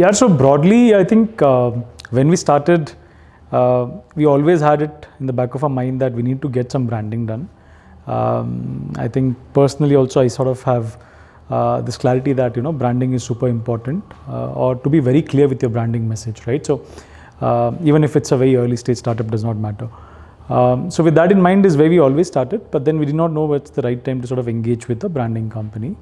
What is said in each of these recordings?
Yeah, so broadly, I think when we started, we always had it in the back of our mind that we need to get some branding done. I think personally also I sort of have this clarity that branding is super important, or to be very clear with your branding message, right? So even if it's a very early stage startup, does not matter. So with that in mind is where we always started, but then we did not know what's the right time to sort of engage with a branding company.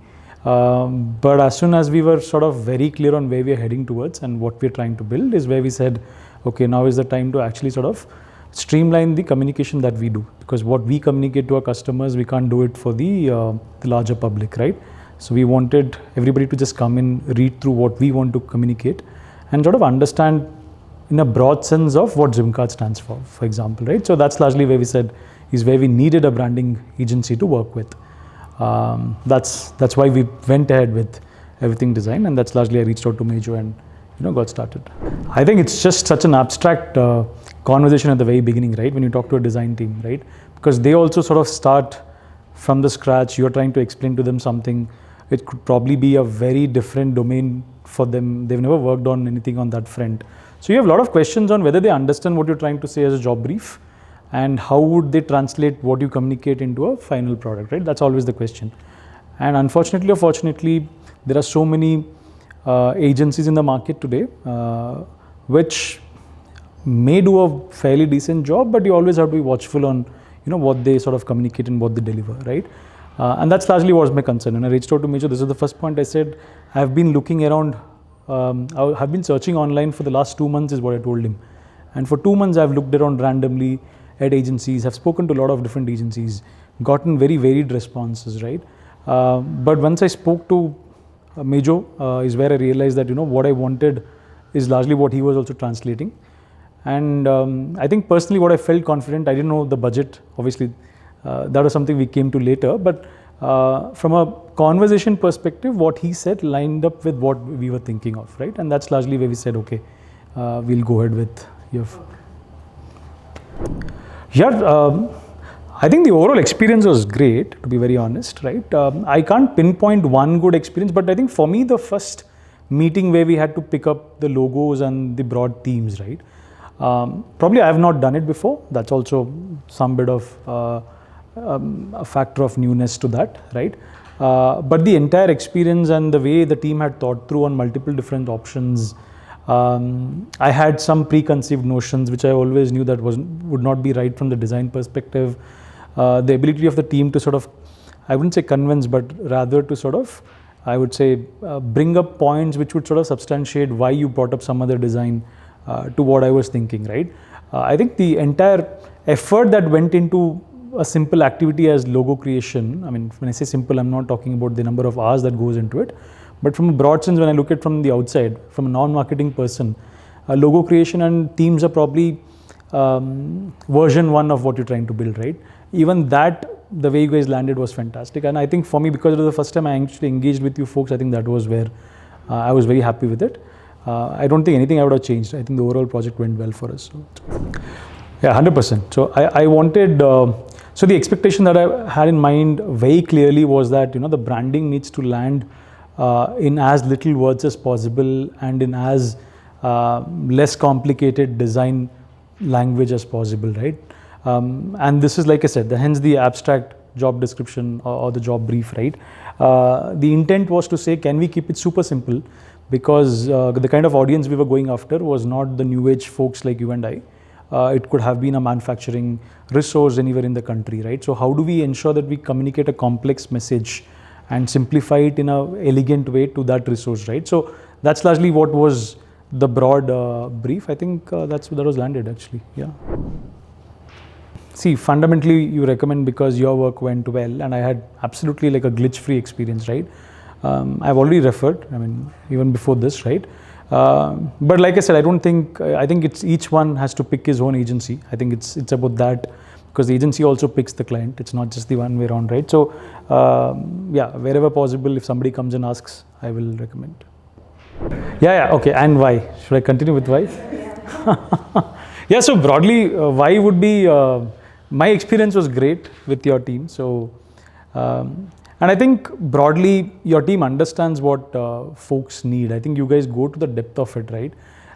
But as soon as we were sort of very clear on where we are heading towards and what we're trying to build is where we said, okay, now is the time to actually sort of streamline the communication that we do, because what we communicate to our customers, we can't do it for the larger public, right? So we wanted everybody to just come in, read through what we want to communicate and sort of understand in a broad sense of what Ximkart stands for example, right? So that's largely where we said is where we needed a branding agency to work with. That's why we went ahead with everything design, and that's largely I reached out to Major and got started. I think it's just such an abstract conversation at the very beginning, right? When you talk to a design team, right? Because they also sort of start from the scratch. You're trying to explain to them something. It could probably be a very different domain for them. They've never worked on anything on that front. So you have a lot of questions on whether they understand what you're trying to say as a job brief, and how would they translate what you communicate into a final product, right? That's always the question. And unfortunately or fortunately, there are so many agencies in the market today which may do a fairly decent job, but you always have to be watchful on what they sort of communicate and what they deliver, right? And that's largely was my concern. When I reached out to Major, this is the first point I said, I've been looking around, I've been searching online for the last 2 months is what I told him. And for 2 months, I've looked around randomly at agencies, have spoken to a lot of different agencies, gotten very varied responses, right? But once I spoke to Major is where I realized that what I wanted is largely what he was also translating. And I think personally what I felt confident, I didn't know the budget, obviously that was something we came to later, but from a conversation perspective, what he said lined up with what we were thinking of, right? And that's largely where we said, okay, we'll go ahead with your... Yeah, I think the overall experience was great, to be very honest, right? I can't pinpoint one good experience, but I think for me, the first meeting where we had to pick up the logos and the broad themes, right? Probably I have not done it before. That's also some bit of a factor of newness to that, right? But the entire experience and the way the team had thought through on multiple different options, I had some preconceived notions which I always knew that would not be right from the design perspective. The ability of the team to sort of, I wouldn't say convince, but rather to sort of, I would say, bring up points which would sort of substantiate why you brought up some other design to what I was thinking, right? I think the entire effort that went into a simple activity as logo creation, I mean, when I say simple, I'm not talking about the number of hours that goes into it, but from a broad sense, when I look at it from the outside, from a non-marketing person, logo creation and themes are probably version 1 of what you're trying to build, right? Even that, the way you guys landed was fantastic. And I think for me, because it was the first time I actually engaged with you folks, I think that was where I was very happy with it. I don't think anything I would have changed. I think the overall project went well for us. So, yeah, 100%. So I wanted, so the expectation that I had in mind very clearly was that, the branding needs to land in as little words as possible and in as less complicated design language as possible, right? And this is, like I said, hence the abstract job description or the job brief, right? The intent was to say, can we keep it super simple? Because the kind of audience we were going after was not the new age folks like you and I. It could have been a manufacturing resource anywhere in the country, right? So how do we ensure that we communicate a complex message and simplify it in an elegant way to that resource, right? So that's largely what was the broad brief. I think that was landed actually, yeah. See, fundamentally you recommend because your work went well and I had absolutely like a glitch-free experience, right? I've already referred, I mean, even before this, right? But like I said, I think it's each one has to pick his own agency. I think it's about that, because the agency also picks the client. It's not just the one way around, right? So yeah, wherever possible, if somebody comes and asks, I will recommend. Yeah, okay. And why? Should I continue with why? Yeah, so broadly, why would be, my experience was great with your team. So And I think broadly your team understands what folks need. I think you guys go to the depth of it, right?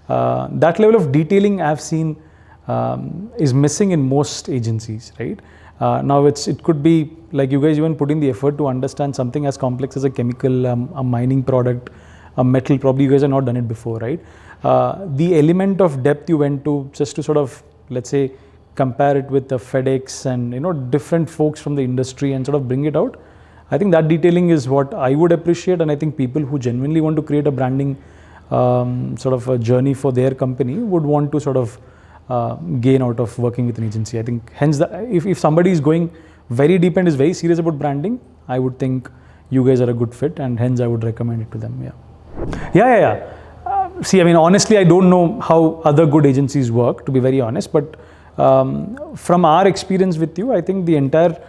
That level of detailing I've seen is missing in most agencies, right? Now it could be like you guys even put in the effort to understand something as complex as a chemical, a mining product, a metal. Probably you guys have not done it before, right? The element of depth you went to just to sort of, let's say, compare it with the FedEx and different folks from the industry and sort of bring it out. I think that detailing is what I would appreciate, and I think people who genuinely want to create a branding sort of a journey for their company would want to sort of gain out of working with an agency. I think hence if somebody is going very deep and is very serious about branding, I would think you guys are a good fit, and hence I would recommend it to them. Yeah. See, I mean, honestly, I don't know how other good agencies work, to be very honest, but from our experience with you, I think the entire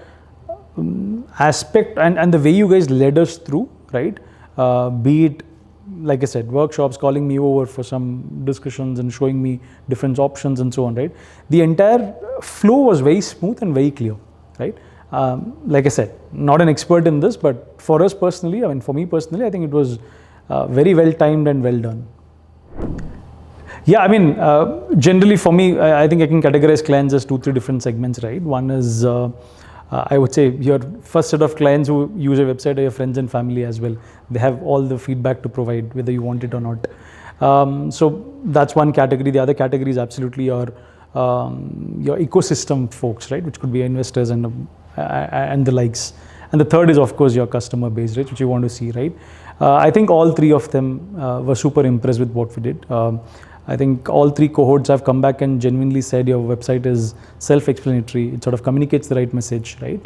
aspect and the way you guys led us through, right? Be it, like I said, workshops, calling me over for some discussions and showing me different options and so on, right? The entire flow was very smooth and very clear, right? Like I said, not an expert in this, but for us personally, I mean, for me personally, I think it was very well timed and well done. Yeah, I mean, generally for me, I think I can categorize clients as 2-3 different segments, right? One is, I would say, your first set of clients who use your website are your friends and family as well. They have all the feedback to provide, whether you want it or not. So that's one category. The other category is absolutely your ecosystem folks, right? Which could be investors and the likes. And the third is, of course, your customer base, right? Which you want to see, right? I think all three of them were super impressed with what we did. I think all 3 cohorts have come back and genuinely said your website is self-explanatory. It sort of communicates the right message, right?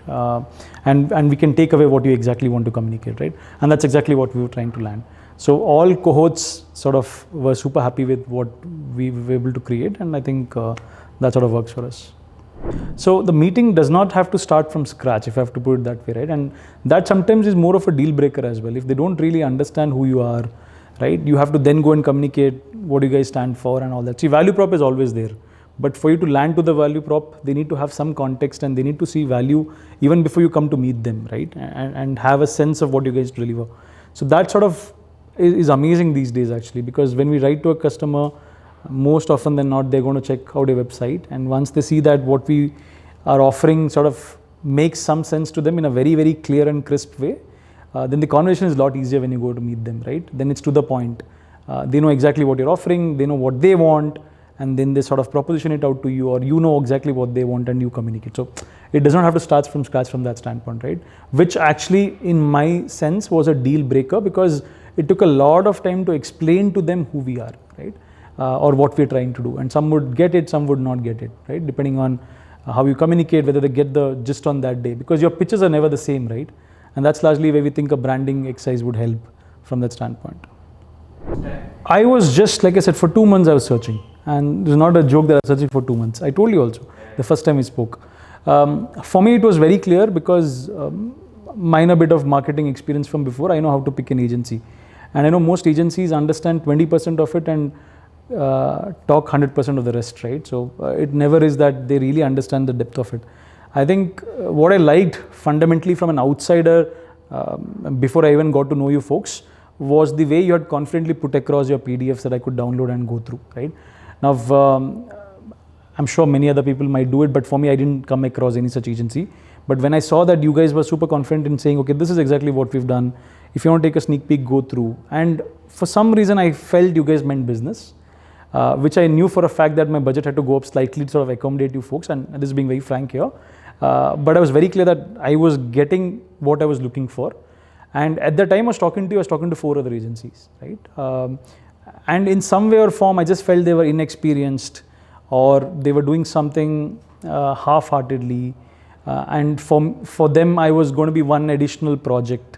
And we can take away what you exactly want to communicate, right? And that's exactly what we were trying to land. So all cohorts sort of were super happy with what we were able to create, and I think that sort of works for us. So the meeting does not have to start from scratch, if I have to put it that way, right? And that sometimes is more of a deal breaker as well. If they don't really understand who you are, right, you have to then go and communicate what you guys stand for and all that. See, value prop is always there, but for you to land to the value prop, they need to have some context and they need to see value even before you come to meet them, right? And have a sense of what you guys deliver. So that sort of is amazing these days, actually, because when we write to a customer, most often than not, they're going to check out a website, and once they see that what we are offering sort of makes some sense to them in a very, very clear and crisp way, then the conversation is a lot easier when you go to meet them, right? Then it's to the point. They know exactly what you're offering, they know what they want, and then they sort of proposition it out to you, or you know exactly what they want and you communicate. So it does not have to start from scratch from that standpoint, right? Which actually, in my sense, was a deal breaker, because it took a lot of time to explain to them who we are, right? Or what we're trying to do. And some would get it, some would not get it, right? Depending on how you communicate, whether they get the gist on that day, because your pitches are never the same, right? And that's largely where we think a branding exercise would help from that standpoint. I was just, like I said, for 2 months I was searching, and it's not a joke that I was searching for 2 months. I told you also, the first time we spoke. For me, it was very clear, because minor bit of marketing experience from before, I know how to pick an agency. And I know most agencies understand 20% of it and talk 100% of the rest, right? So it never is that they really understand the depth of it. I think what I liked fundamentally from an outsider, before I even got to know you folks, was the way you had confidently put across your PDFs that I could download and go through, right? Now, I'm sure many other people might do it, but for me, I didn't come across any such agency. But when I saw that you guys were super confident in saying, okay, this is exactly what we've done. If you want to take a sneak peek, go through. And for some reason, I felt you guys meant business. Which I knew for a fact that my budget had to go up slightly to sort of accommodate you folks, and this is being very frank here. But I was very clear that I was getting what I was looking for. And at the time I was talking to you, I was talking to 4 other agencies, right? And in some way or form, I just felt they were inexperienced, or they were doing something half-heartedly. And for them, I was going to be one additional project,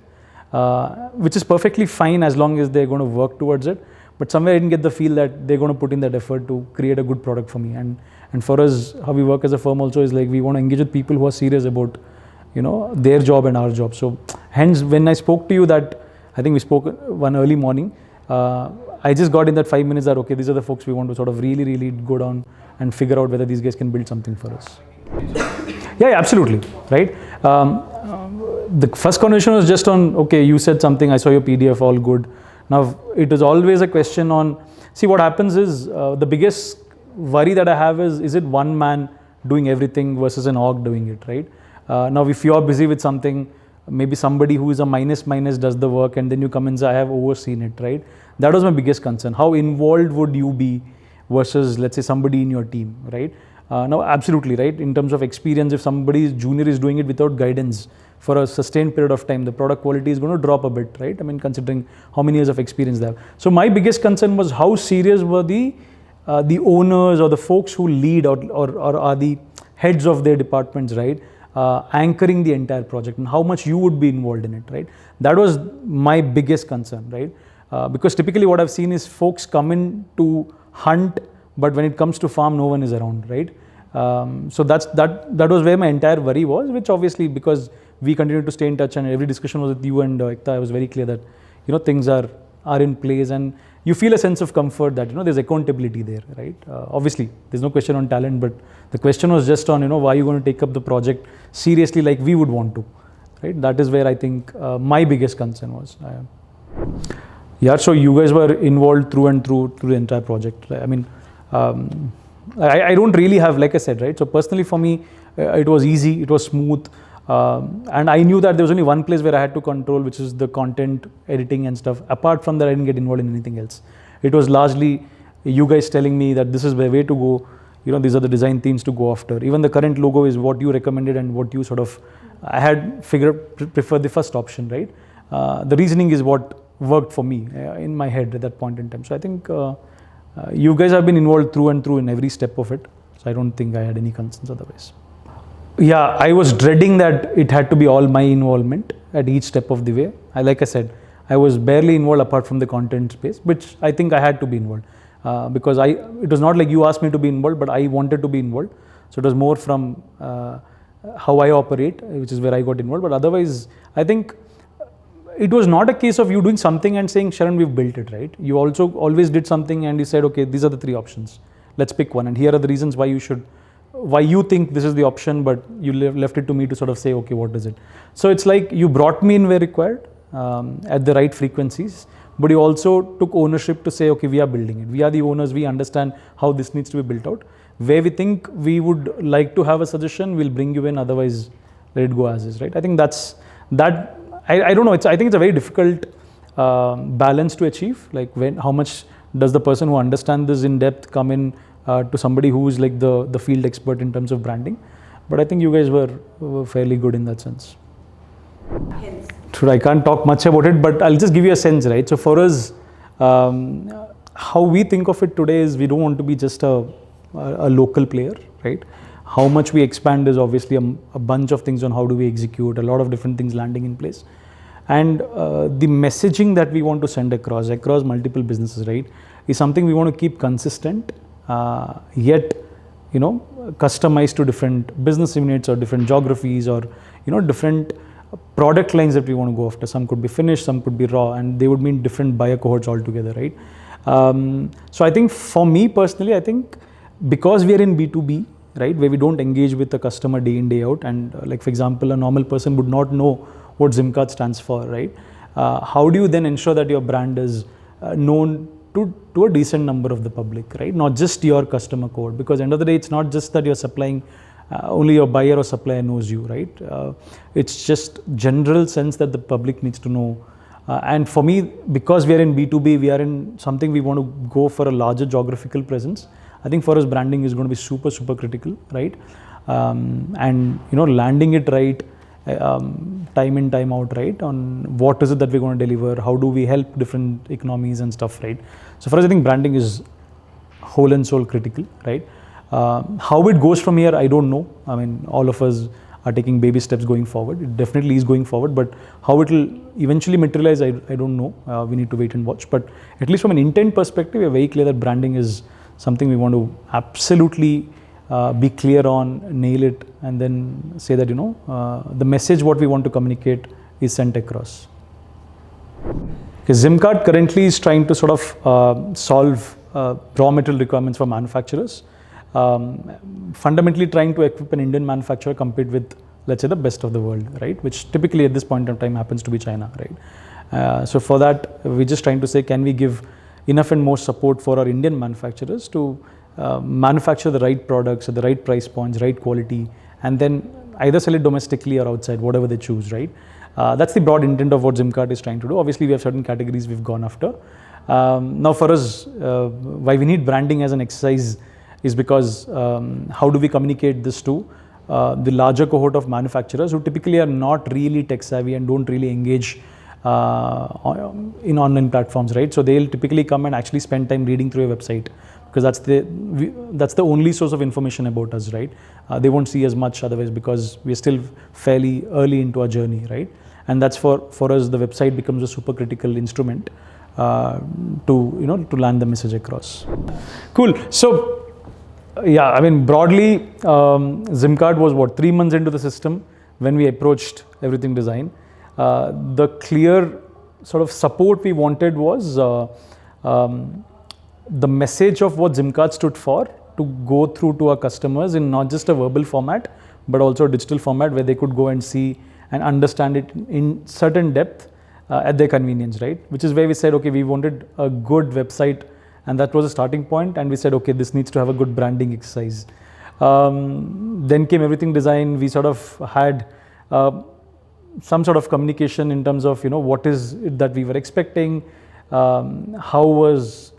which is perfectly fine as long as they're going to work towards it. But somewhere I didn't get the feel that they're going to put in that effort to create a good product for me. And for us, how we work as a firm also is like, we want to engage with people who are serious about, their job and our job. So hence, when I spoke to you, that I think we spoke one early morning, I just got in that 5 minutes that, okay, these are the folks we want to sort of really, really go down and figure out whether these guys can build something for us. Yeah, absolutely, right? the first conversation was just on, okay, you said something, I saw your PDF, all good. Now, it is always a question on, see what happens is, the biggest worry that I have is it one man doing everything versus an org doing it, right? Now, if you're busy with something, maybe somebody who is a minus does the work and then you come and say, I have overseen it, right? That was my biggest concern. How involved would you be versus, let's say, somebody in your team, right? Now, absolutely, right? In terms of experience, if somebody junior is doing it without guidance for a sustained period of time, the product quality is going to drop a bit, right? I mean, considering how many years of experience they have. So my biggest concern was how serious were the owners or the folks who lead or are the heads of their departments, right? Anchoring the entire project and how much you would be involved in it, right? That was my biggest concern, right? Because typically what I've seen is folks come in to hunt, but when it comes to farm, no one is around, right? So that was where my entire worry was, which obviously, because we continue to stay in touch and every discussion was with you and Ekta, I was very clear that, you know, things are in place and you feel a sense of comfort that, you know, there's accountability there, right? Obviously, there's no question on talent, but the question was just on, you know, why are you going to take up the project seriously like we would want to, right? That is where I think my biggest concern was. Yeah, so you guys were involved through and through the entire project. I mean, I don't really have, like I said, right? So personally for me, it was easy, it was smooth. And I knew that there was only one place where I had to control, which is the content editing and stuff. Apart from that, I didn't get involved in anything else. It was largely you guys telling me that this is the way to go. You know, these are the design themes to go after. Even the current logo is what you recommended and what you sort of, I had preferred the first option, right? The reasoning is what worked for me in my head at that point in time. So I think you guys have been involved through and through in every step of it. So I don't think I had any concerns otherwise. Yeah, I was dreading that it had to be all my involvement at each step of the way. Like I said, I was barely involved apart from the content space, which I think I had to be involved because it was not like you asked me to be involved, but I wanted to be involved. So it was more from how I operate, which is where I got involved. But otherwise, I think it was not a case of you doing something and saying, Sharan, we've built it, right? You also always did something and you said, okay, these are the three options. Let's pick one. And here are the reasons why you think this is the option, but you left it to me to sort of say, okay, what is it? So it's like you brought me in where required at the right frequencies, but you also took ownership to say, okay, we are building it. We are the owners. We understand how this needs to be built out. Where we think we would like to have a suggestion, we'll bring you in. Otherwise, let it go as is, right? I think that. I don't know. I think it's a very difficult balance to achieve. Like how much does the person who understands this in depth come in to somebody who is like the field expert in terms of branding? But I think you guys were fairly good in that sense. True, I can't talk much about it, but I'll just give you a sense, right? So for us, how we think of it today is we don't want to be just a local player, right? How much we expand is obviously a bunch of things on how do we execute, a lot of different things landing in place. And the messaging that we want to send across multiple businesses, right, is something we want to keep consistent, yet, you know, customized to different business units or different geographies or, you know, different product lines that we want to go after. Some could be finished, some could be raw, and they would mean different buyer cohorts altogether, right? So I think for me personally, I think because we are in B2B, right, where we don't engage with the customer day in, day out, and like for example, a normal person would not know what Ximkart stands for, right? How do you then ensure that your brand is known to a decent number of the public, right? Not just your customer cohort, because end of the day, it's not just that you're supplying, only your buyer or supplier knows you, right? It's just general sense that the public needs to know. And for me, because we are in B2B, we are in something we want to go for a larger geographical presence. I think for us, branding is going to be super, super critical, right? And, you know, landing it right, time in, time out, right? On what is it that we're going to deliver? How do we help different economies and stuff, right? So for us, I think branding is whole and soul critical, right? How it goes from here, I don't know. I mean, all of us are taking baby steps going forward. It definitely is going forward, but how it will eventually materialize, I don't know. We need to wait and watch. But at least from an intent perspective, we're very clear that branding is something we want to absolutely be clear on, nail it, and then say that, you know, the message what we want to communicate is sent across. Okay, Ximkart currently is trying to sort of solve raw material requirements for manufacturers. Fundamentally trying to equip an Indian manufacturer compete with let's say, the best of the world, right? Which typically at this point of time happens to be China, right? So for that, we're just trying to say, can we give enough and more support for our Indian manufacturers to manufacture the right products at the right price points, right quality, and then either sell it domestically or outside, whatever they choose, right? That's the broad intent of what Ximkart is trying to do. Obviously, we have certain categories we've gone after. Now for us, why we need branding as an exercise is because how do we communicate this to the larger cohort of manufacturers who typically are not really tech savvy and don't really engage in online platforms, right? So they'll typically come and actually spend time reading through a website, because that's the only source of information about us, right? They won't see as much otherwise, because we're still fairly early into our journey, right? And that's for us, the website becomes a super critical instrument to land the message across. Cool. So yeah, I mean, broadly, Ximkart was what, 3 months into the system when we approached everything design. The clear sort of support we wanted was the message of what Ximkart stood for to go through to our customers in not just a verbal format, but also a digital format where they could go and see and understand it in certain depth at their convenience, right? Which is where we said, okay, we wanted a good website, and that was a starting point. And we said, okay, this needs to have a good branding exercise. Then came everything design. We sort of had some sort of communication in terms of, what is it that we were expecting. How was,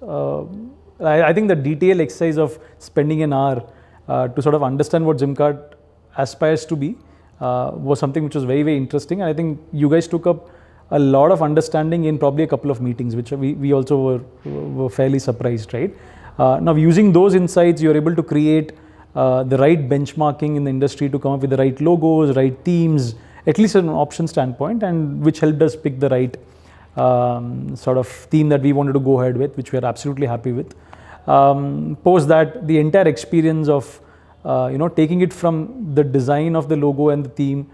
I think the detailed exercise of spending an hour to sort of understand what Ximkart aspires to be was something which was very, very interesting. And I think you guys took up a lot of understanding in probably a couple of meetings, which we also were fairly surprised, right? Now, using those insights, you're able to create the right benchmarking in the industry to come up with the right logos, right themes, at least from an option standpoint, and which helped us pick the right sort of theme that we wanted to go ahead with, which we are absolutely happy with. Post that, the entire experience of taking it from the design of the logo and the theme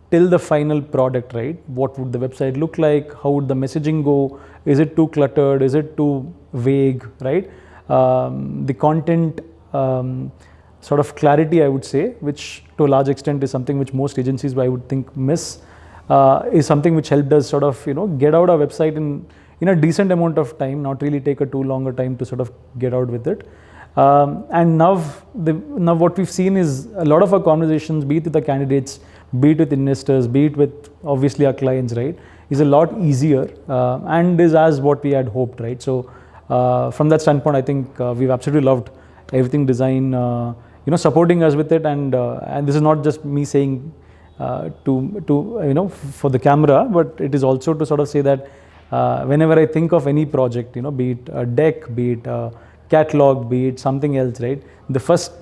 till the final product, right? What would the website look like? How would the messaging go? Is it too cluttered? Is it too vague, right? The content sort of clarity, I would say, which to a large extent is something which most agencies, I would think, miss, is something which helped us sort of, get out our website in a decent amount of time, not really take a too longer time to sort of get out with it. And now what we've seen is a lot of our conversations, be it with the candidates, be it with investors, be it with obviously our clients, right, is a lot easier and is as what we had hoped, right? So from that standpoint, I think we've absolutely loved everything design, supporting us with it, and this is not just me saying to for the camera, but it is also to sort of say that whenever I think of any project, be it a deck, be it a catalog, be it something else, right, the first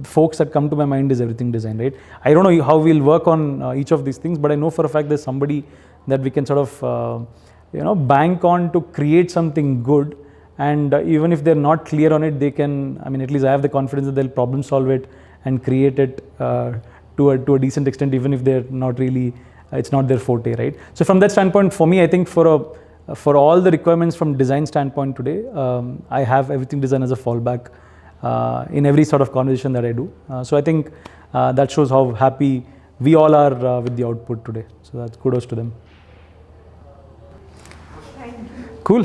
folks that come to my mind is everything design, right? I don't know how we'll work on each of these things, but I know for a fact there's somebody that we can sort of bank on to create something good. And even if they're not clear on it, they can, I mean, at least I have the confidence that they'll problem solve it and create it to a decent extent, even if they're not really, it's not their forte, right? So from that standpoint, for me, I think for all the requirements from design standpoint today, I have everything design as a fallback in every sort of conversation that I do. So I think that shows how happy we all are with the output today. So that's kudos to them. Cool.